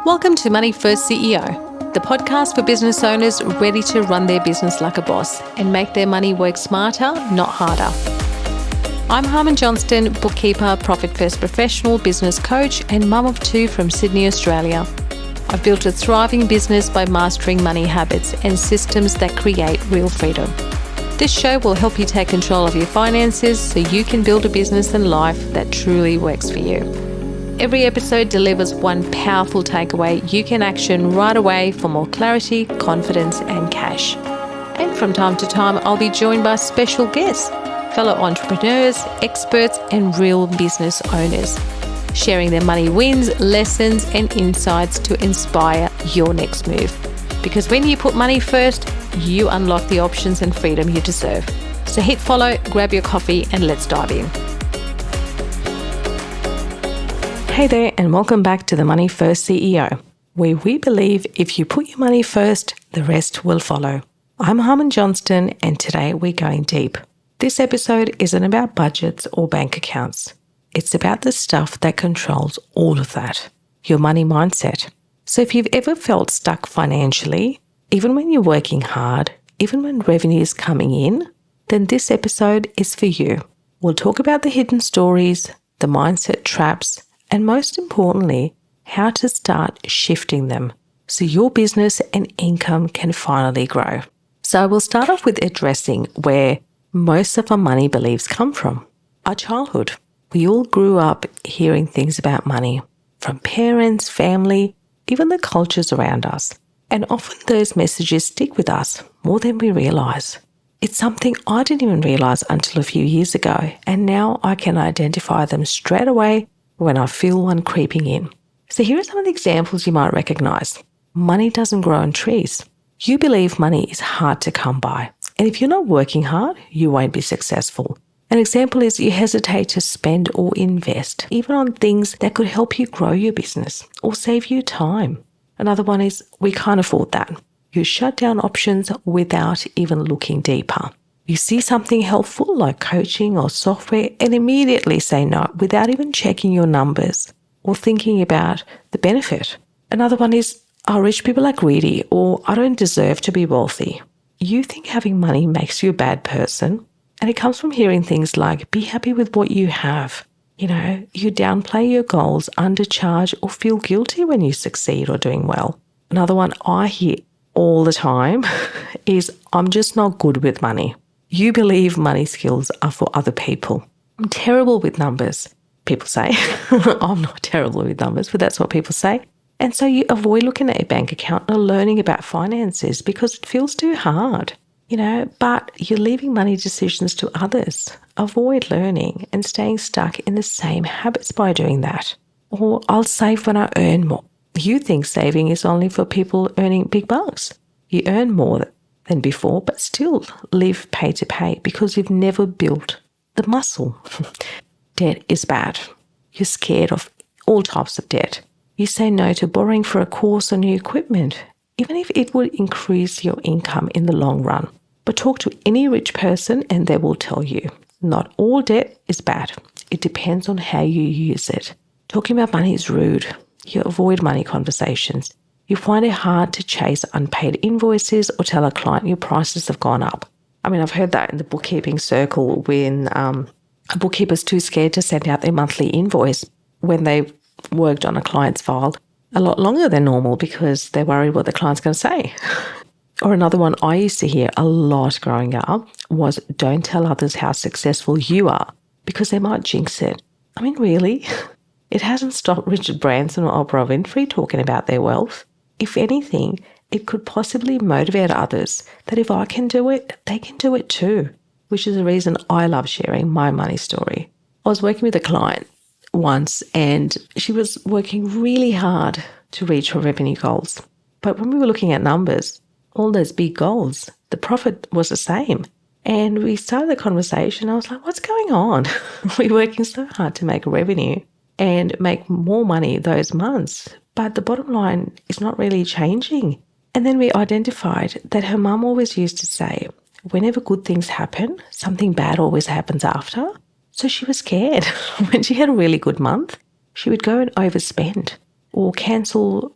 Welcome to Money First CEO, the podcast for business owners ready to run their business like a boss and make their money work smarter, not harder. I'm Harmon Johnston, bookkeeper, Profit First professional, business coach, and mum of two from Sydney, Australia. I've built a thriving business by mastering money habits and systems that create real freedom. This show will help you take control of your finances so you can build a business and life that truly works for you. Every episode delivers one powerful takeaway you can action right away for more clarity, confidence, and cash. And from time to time, I'll be joined by special guests, fellow entrepreneurs, experts, and real business owners, sharing their money wins, lessons, and insights to inspire your next move. Because when you put money first, you unlock the options and freedom you deserve. So hit follow, grab your coffee, and let's dive in. Hey there, and welcome back to the Money First CEO, where we believe if you put your money first, the rest will follow. I'm Harmon Johnston, and today we're going deep. This episode isn't about budgets or bank accounts. It's about the stuff that controls all of that, your money mindset. So if you've ever felt stuck financially, even when you're working hard, even when revenue is coming in, then this episode is for you. We'll talk about the hidden stories, the mindset traps, and most importantly, how to start shifting them so your business and income can finally grow. So we'll start off with addressing where most of our money beliefs come from. Our childhood. We all grew up hearing things about money from parents, family, even the cultures around us. And often those messages stick with us more than we realize. It's something I didn't even realize until a few years ago, and now I can identify them straight away when I feel one creeping in. So here are some of the examples you might recognize. Money doesn't grow on trees. You believe money is hard to come by. And if you're not working hard, you won't be successful. An example is you hesitate to spend or invest, even on things that could help you grow your business or save you time. Another one is we can't afford that. You shut down options without even looking deeper. You see something helpful like coaching or software and immediately say no without even checking your numbers or thinking about the benefit. Another one is, rich people are greedy, or I don't deserve to be wealthy. You think having money makes you a bad person, and it comes from hearing things like be happy with what you have. You downplay your goals, undercharge, or feel guilty when you succeed or doing well. Another one I hear all the time is I'm just not good with money. You believe money skills are for other people. I'm terrible with numbers, people say. I'm not terrible with numbers, but that's what people say. And so you avoid looking at your bank account or learning about finances because it feels too hard, but you're leaving money decisions to others. Avoid learning and staying stuck in the same habits by doing that. Or I'll save when I earn more. You think saving is only for people earning big bucks. You earn more than before, but still live pay to pay because you've never built the muscle. Debt is bad. You're scared of all types of debt. You say no to borrowing for a course or new equipment, even if it would increase your income in the long run. But talk to any rich person and they will tell you, not all debt is bad. It depends on how you use it. Talking about money is rude. You avoid money conversations. You find it hard to chase unpaid invoices or tell a client your prices have gone up. I've heard that in the bookkeeping circle when a bookkeeper's too scared to send out their monthly invoice when they've worked on a client's file a lot longer than normal because they're worried what the client's going to say. Or another one I used to hear a lot growing up was don't tell others how successful you are because they might jinx it. Really? It hasn't stopped Richard Branson or Oprah Winfrey talking about their wealth. If anything, it could possibly motivate others that if I can do it, they can do it too, which is the reason I love sharing my money story. I was working with a client once and she was working really hard to reach her revenue goals. But when we were looking at numbers, all those big goals, the profit was the same. And we started the conversation. I was like, what's going on? We're working so hard to make revenue and make more money those months, but the bottom line is not really changing. And then we identified that her mum always used to say, whenever good things happen, something bad always happens after. So she was scared. When she had a really good month, she would go and overspend. or cancel,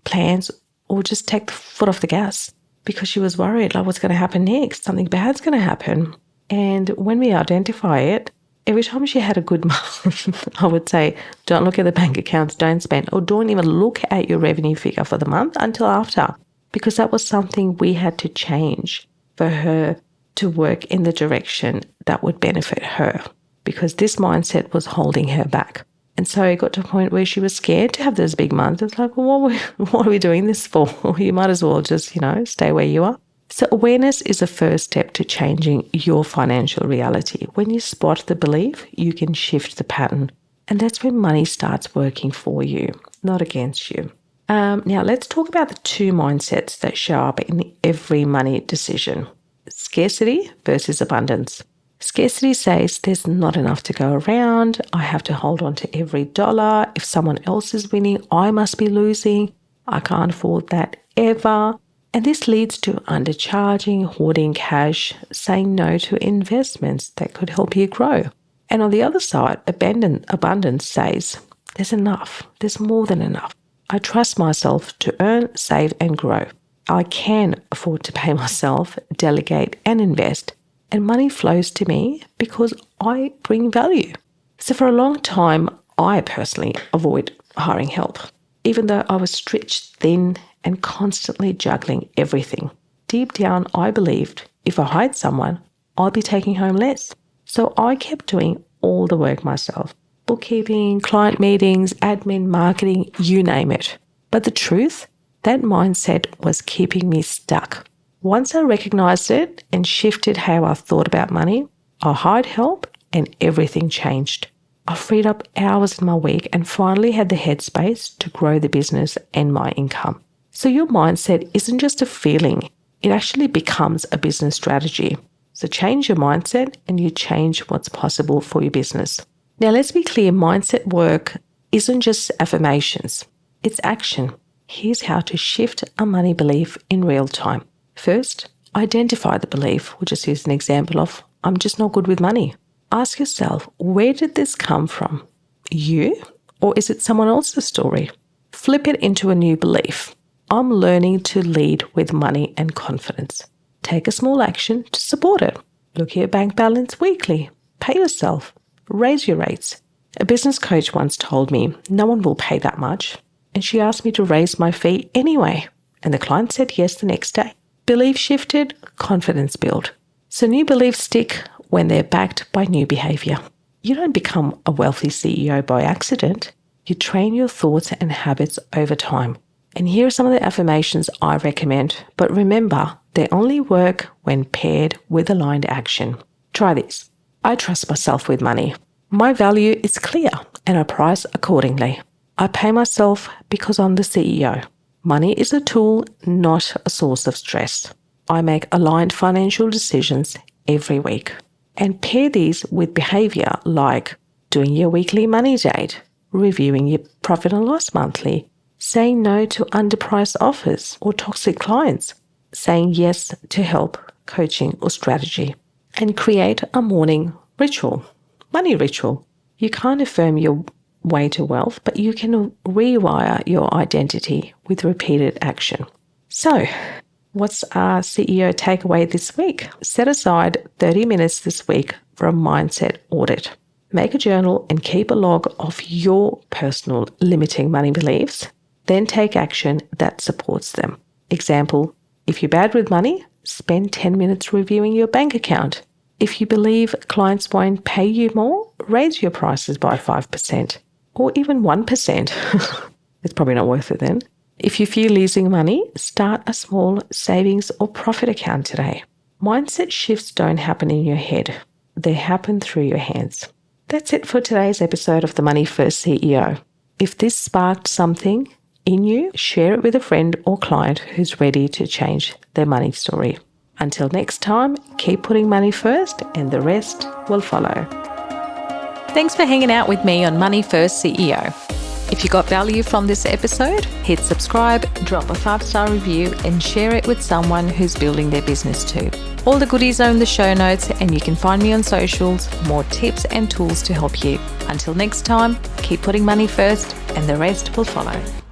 plans, or just take the foot off the gas because she was worried, like, what's going to happen next? Something bad's going to happen. And when we identify it, every time she had a good month, I would say, don't look at the bank accounts, don't spend, or don't even look at your revenue figure for the month until after, because that was something we had to change for her to work in the direction that would benefit her, because this mindset was holding her back. And so it got to a point where she was scared to have those big months. It's like, well, what are we doing this for? You might as well just, stay where you are. So awareness is the first step to changing your financial reality. When you spot the belief, you can shift the pattern. And that's when money starts working for you, not against you. Now, let's talk about the two mindsets that show up in every money decision. Scarcity versus abundance. Scarcity says there's not enough to go around. I have to hold on to every dollar. If someone else is winning, I must be losing. I can't afford that ever. And this leads to undercharging, hoarding cash, saying no to investments that could help you grow. And on the other side, abundance says there's enough. There's more than enough. I trust myself to earn, save, and grow. I can afford to pay myself, delegate, and invest. And money flows to me because I bring value. So for a long time, I personally avoid hiring help, even though I was stretched thin and constantly juggling everything. Deep down, I believed if I hired someone, I'd be taking home less. So I kept doing all the work myself. Bookkeeping, client meetings, admin, marketing, you name it. But the truth, that mindset was keeping me stuck. Once I recognized it and shifted how I thought about money, I hired help and everything changed. I freed up hours in my week and finally had the headspace to grow the business and my income. So your mindset isn't just a feeling, it actually becomes a business strategy. So change your mindset and you change what's possible for your business. Now let's be clear, mindset work isn't just affirmations, it's action. Here's how to shift a money belief in real time. First, identify the belief. We'll just use an example of, I'm just not good with money. Ask yourself, where did this come from? You? Or is it someone else's story? Flip it into a new belief. I'm learning to lead with money and confidence. Take a small action to support it. Look at your bank balance weekly. Pay yourself. Raise your rates. A business coach once told me, no one will pay that much. And she asked me to raise my fee anyway. And the client said yes the next day. Belief shifted, confidence built. So new beliefs stick when they're backed by new behavior. You don't become a wealthy CEO by accident. You train your thoughts and habits over time. And here are some of the affirmations I recommend. But remember, they only work when paired with aligned action. Try this. I trust myself with money. My value is clear and I price accordingly. I pay myself because I'm the CEO. Money is a tool, not a source of stress. I make aligned financial decisions every week. And pair these with behavior like doing your weekly money date, reviewing your profit and loss monthly, saying no to underpriced offers or toxic clients, saying yes to help, coaching, or strategy, and create a morning ritual, money ritual. You can't affirm your way to wealth, but you can rewire your identity with repeated action. So, what's our CEO takeaway this week? Set aside 30 minutes this week for a mindset audit. Make a journal and keep a log of your personal limiting money beliefs. Then take action that supports them. Example, if you're bad with money, spend 10 minutes reviewing your bank account. If you believe clients won't pay you more, raise your prices by 5%. Or even 1%. It's probably not worth it then. If you feel losing money, start a small savings or profit account today. Mindset shifts don't happen in your head. They happen through your hands. That's it for today's episode of the Money First CEO. If this sparked something in you, share it with a friend or client who's ready to change their money story. Until next time, keep putting money first and the rest will follow. Thanks for hanging out with me on Money First CEO. If you got value from this episode, hit subscribe, drop a 5-star review, and share it with someone who's building their business too. All the goodies are in the show notes, and you can find me on socials, more tips and tools to help you. Until next time, keep putting money first and the rest will follow.